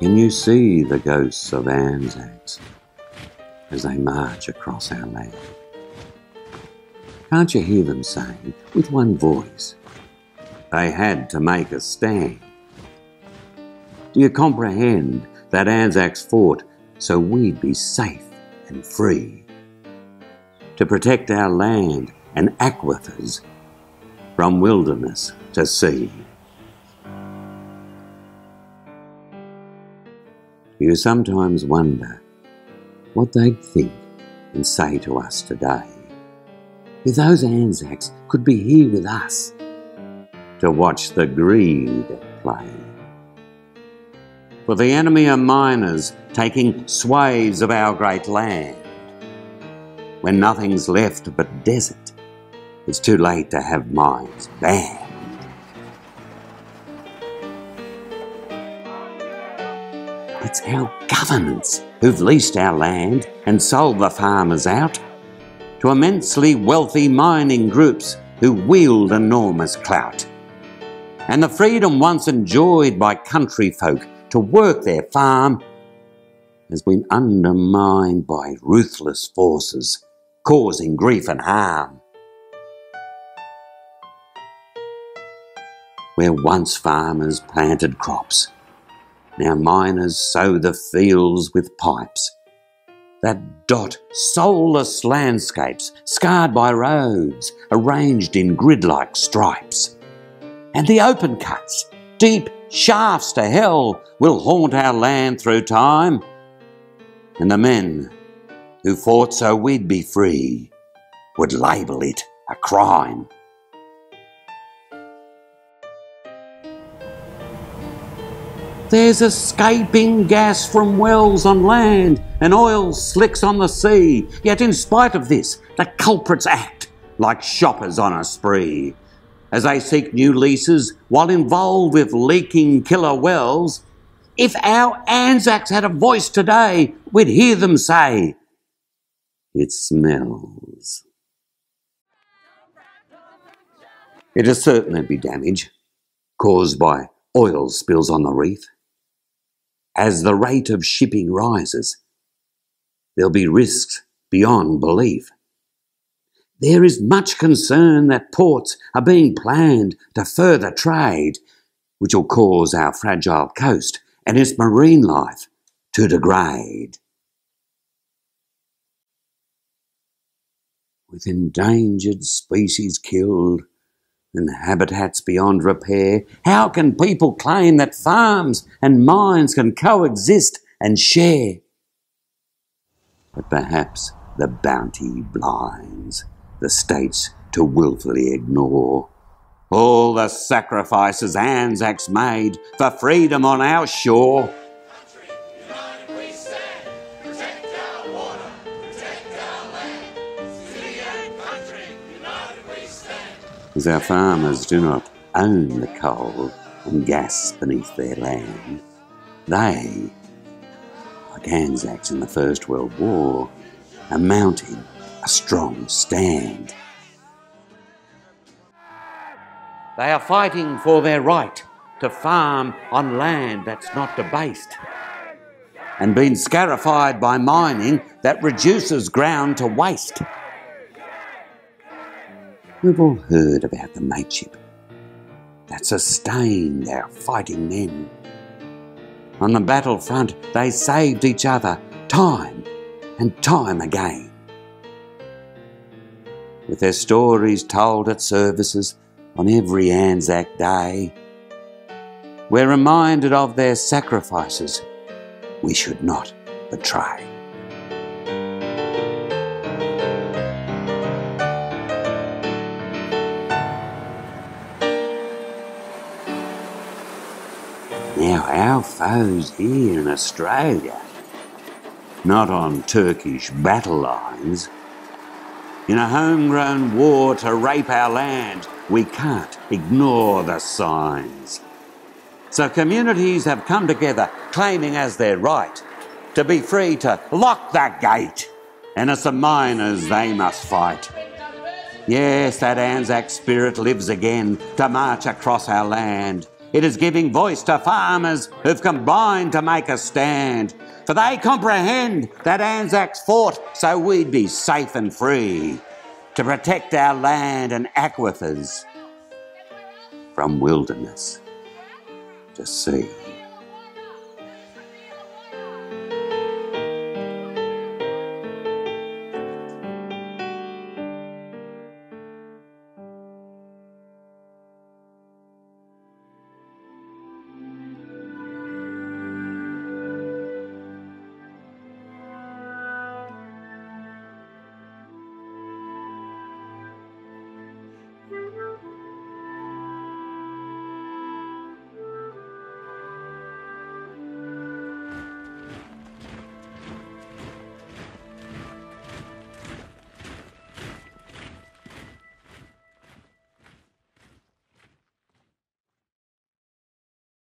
Can you see the ghosts of Anzacs as they march across our land? Can't you hear them saying with one voice, they had to make a stand? Do you comprehend that Anzacs fought so we'd be safe and free, to protect our land and aquifers from wilderness to sea? You sometimes wonder what they'd think and say to us today if those Anzacs could be here with us to watch the greed at play. For the enemy are miners taking swathes of our great land. When nothing's left but desert, it's too late to have mines banned. It's our governments who've leased our land and sold the farmers out to immensely wealthy mining groups who wield enormous clout. And the freedom once enjoyed by country folk to work their farm has been undermined by ruthless forces causing grief and harm. Where once farmers planted crops, now miners sow the fields with pipes that dot soulless landscapes scarred by roads arranged in grid-like stripes. And the open cuts, deep shafts to hell, will haunt our land through time. And the men who fought so we'd be free would label it a crime. There's escaping gas from wells on land and oil slicks on the sea. Yet in spite of this, the culprits act like shoppers on a spree. As they seek new leases while involved with leaking killer wells, if our Anzacs had a voice today, we'd hear them say, it smells. It'll certainly be damage caused by oil spills on the reef. As the rate of shipping rises, there'll be risks beyond belief. There is much concern that ports are being planned to further trade, which will cause our fragile coast and its marine life to degrade. With endangered species killed and habitats beyond repair, how can people claim that farms and mines can coexist and share? But perhaps the bounty blinds the states to willfully ignore all the sacrifices Anzacs made for freedom on our shore. As our farmers do not own the coal and gas beneath their land, they, like Anzacs in the First World War, are mounting a strong stand. They are fighting for their right to farm on land that's not debased and been scarified by mining that reduces ground to waste. We've all heard about the mateship that sustained our fighting men. On the battlefront, they saved each other time and time again. With their stories told at services on every Anzac Day, we're reminded of their sacrifices we should not betray. Now our foes here in Australia, not on Turkish battle lines, in a homegrown war to rape our land, we can't ignore the signs. So communities have come together claiming as their right to be free to lock that gate, and it's the miners they must fight. Yes, that Anzac spirit lives again to march across our land, It is giving voice to farmers who've combined to make a stand, for they comprehend that Anzac's fought so we'd be safe and free, to protect our land and aquifers from wilderness to sea.